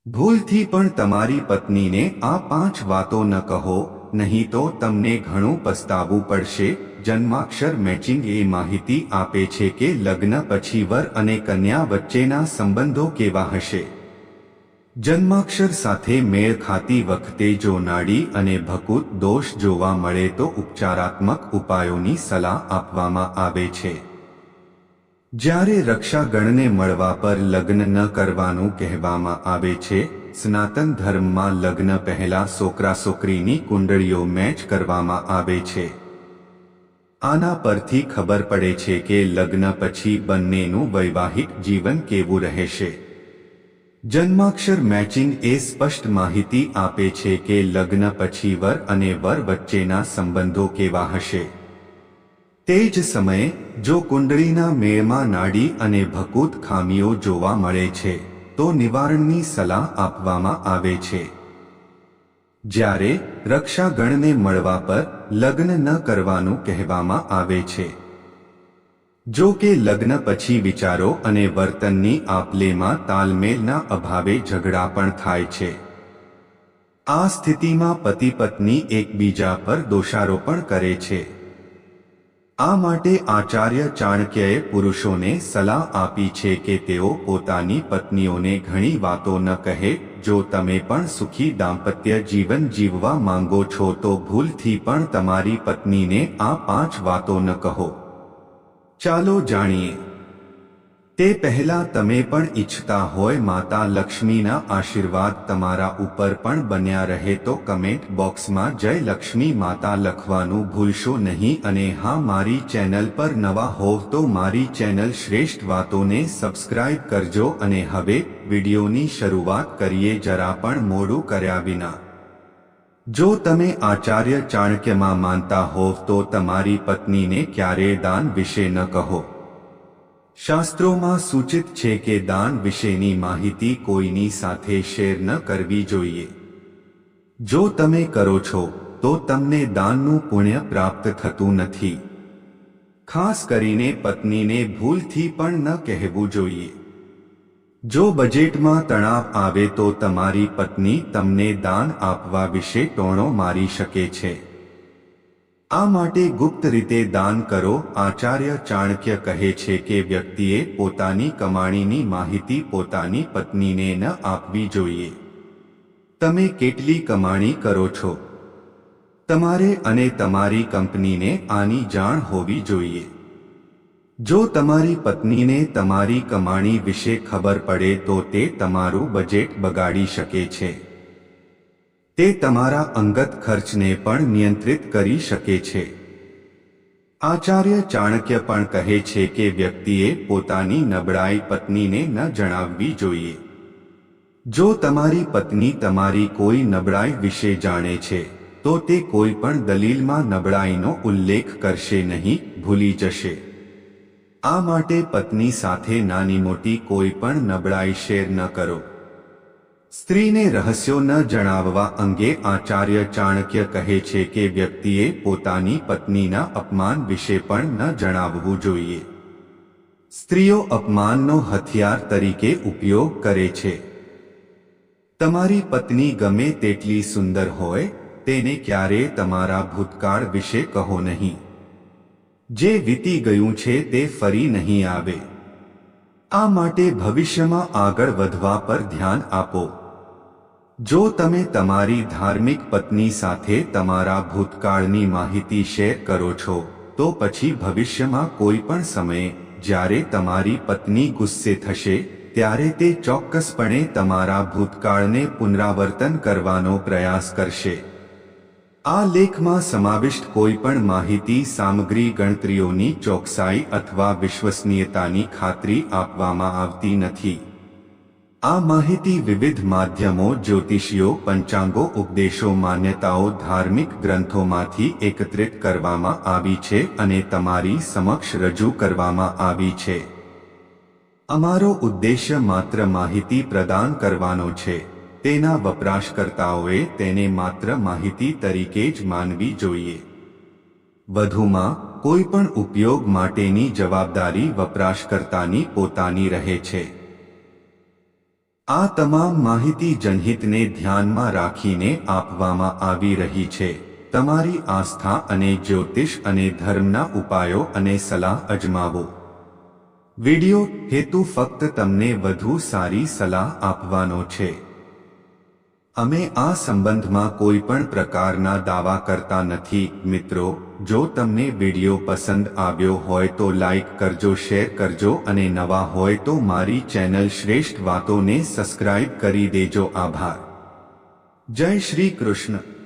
ભૂલથી પણ તમારી પત્નીને આ 5 વાતો ન કહો, નહીં તો તમને ઘણું પસ્તાવવું પડશે. જન્માક્ષર મેચિંગ એ માહિતી આપે છે કે લગ્ન પછી વર અને કન્યા વચ્ચેના સંબંધો કેવા હશે. જન્માક્ષર સાથે મેળ ખાતી વખતે જો નાડી અને ભકુત દોષ જોવા મળે તો ઉપચારાત્મક ઉપાયોની સલાહ આપવામાં આવે છે. જ્યારે રક્ષાગણને મળવા પર લગ્ન ન કરવાનું કહેવામાં આવે છે. સનાતન ધર્મમાં લગ્ન પહેલા છોકરા-છોકરીની કુંડળીઓ મેચ કરવામાં આવે છે. આના પરથી ખબર પડે છે કે લગ્ન પછી બંનેનું વૈવાહિક જીવન કેવું રહેશે. જન્માક્ષર મેચિંગ એ સ્પષ્ટ માહિતી આપે છે કે લગ્ન પછી વર અને વર વચ્ચેના સંબંધો કેવા હશે. તે જ સમયે જો કુંડળીના મેળમાં નાડી અને ભકુત ખામીઓ જોવા મળે છે તો નિવારણની સલાહ આપવામાં આવે છે. જ્યારે રક્ષાગણને મળવા પર લગ્ન ન કરવાનું કહેવામાં આવે છે. જો કે લગ્ન પછી વિચારો અને વર્તનની આપ-લેમાં તાલમેલના અભાવે ઝઘડા પણ થાય છે. આ સ્થિતિમાં પતિ-પત્ની એકબીજા પર દોષારોપણ કરે છે. આ માટે આચાર્ય ચાણક્યએ પુરુષોને સલાહ આપી છે કે તેઓ પોતાની પત્નીઓને ઘણી વાતો ન કહે. જો તમે પણ સુખી દાંપત્ય જીવન જીવવા માંગો છો તો ભૂલથી પણ તમારી પત્નીને આ 5 વાતો ન કહો. ચાલો જાણીએ. તે પહેલા તમે પણ ઈચ્છતા હોય માતા લક્ષ્મીના આશીર્વાદ તમારા ઉપર પણ બન્યા રહે તો કમેન્ટ બોક્સમાં જય લક્ષ્મી માતા લખવાનું ભૂલશો નહીં. અને હા, મારી ચેનલ પર નવા હોવ તો મારી ચેનલ શ્રેષ્ઠ વાતોને સબસ્ક્રાઇબ કરજો. અને હવે વિડીયોની શરૂઆત કરીએ જરા પણ મોડું કર્યા વિના. જો તમે આચાર્ય ચાણક્યમાં માનતા હોવ તો તમારી પત્નીને ક્યારેય દાન વિશે ન કહો. શાસ્ત્રોમાં સૂચિત છે કે દાન વિશેની માહિતી કોઈની સાથે શેર ન કરવી જોઈએ. જો તમે કરો છો તો તમને દાનનું પુણ્ય પ્રાપ્ત થતું નથી. ખાસ કરીને પત્નીને ભૂલથી પણ ન કહેવું જોઈએ. જો બજેટમાં તણાવ આવે તો તમારી પત્ની તમને દાન આપવા વિશે ટોણો મારી શકે છે. આ માટે ગુપ્ત રીતે દાન કરો. આચાર્ય ચાણક્ય કહે છે કે વ્યક્તિએ પોતાની કમાણીની માહિતી પોતાની પત્નીને ન આપવી જોઈએ. તમે કેટલી કમાણી કરો છો? તમારે અને તમારી કંપનીને આની જાણ હોવી જોઈએ. જો તમારી પત્નીને તમારી કમાણી વિશે ખબર પડે તો તે તમારું બજેટ બગાડી શકે છે. તે તમારા અંગત ખર્ચને પણ નિયંત્રિત કરી શકે છે. આચાર્ય ચાણક્ય પણ કહે છે કે વ્યક્તિએ પોતાની નબળાઈ પત્નીને ન જણાવવી જોઈએ. જો તમારી પત્ની તમારી કોઈ નબળાઈ વિશે જાણે છે તો તે કોઈ પણ દલીલમાં નબળાઈનો ઉલ્લેખ કરશે નહીં, ભૂલી જશે. આ માટે પત્ની સાથે નાની મોટી કોઈ પણ નબળાઈ શેર ન કરો. સ્ત્રીને રહસ્યો ન જણાવવા અંગે આચાર્ય ચાણક્ય કહે છે કે વ્યક્તિએ પોતાની પત્નીના અપમાન વિશે પણ ન જણાવવું જોઈએ. સ્ત્રીઓ અપમાનનો હથિયાર તરીકે ઉપયોગ કરે છે. તમારી પત્ની ગમે તેટલી સુંદર હોય, તેને ક્યારેય તમારા ભૂતકાળ વિશે કહો નહીં. જે વીતી ગયું છે તે ફરી નહીં આવે. આ માટે ભવિષ્યમાં આગળ વધવા પર ધ્યાન આપો. જો તમે તમારી ધાર્મિક પત્ની સાથે તમારા ભૂતકાળની માહિતી શેર કરો છો તો પછી ભવિષ્યમાં કોઈ પણ સમયે જ્યારે તમારી પત્ની ગુસ્સે થશે ત્યારે તે ચોક્કસપણે તમારા ભૂતકાળને પુનરાવર્તન કરવાનો પ્રયાસ કરશે. આ લેખમાં સમાવિષ્ટ કોઈ પણ માહિતી સામગ્રી ગણતરીઓની ચોકસાઈ અથવા વિશ્વસનીયતાની ખાતરી આપવામાં આવતી નથી. આ માહિતી વિવિધ માધ્યમો, જ્યોતિષીઓ, પંચાંગો, ઉપદેશો, માન્યતાઓ, ધાર્મિક ગ્રંથોમાંથી એકત્રિત કરવામાં આવી છે અને તમારી સમક્ષ રજૂ કરવામાં આવી છે. અમારો ઉદ્દેશ્ય માત્ર માહિતી પ્રદાન કરવાનો છે. તેના વપરાશકર્તાઓએ તેને માત્ર માહિતી તરીકે જ માનવી જોઈએ. વધુમાં, કોઈ પણ ઉપયોગ માટેની જવાબદારી વપરાશકર્તાની પોતાની રહે છે. આ તમામ માહિતી જનહિતને ધ્યાનમાં રાખીને આપવામાં આવી રહી છે. તમારી આસ્થા અને જ્યોતિષ અને ધર્મના ઉપાયો અને સલાહ અજમાવો. વિડિયો હેતુ ફક્ત તમને વધુ સારી સલાહ આપવાનો છે. અમે આ સંબંધમાં કોઈ પણ પ્રકારના દાવા કરતા નથી. મિત્રો, જો તમને વિડિયો પસંદ આવ્યો હોય તો લાઈક કરજો, શેર કરજો અને નવા હોય તો મારી ચેનલ શ્રેષ્ઠ વાતોને સબસ્ક્રાઇબ કરી દેજો. આભાર. જય શ્રી કૃષ્ણ.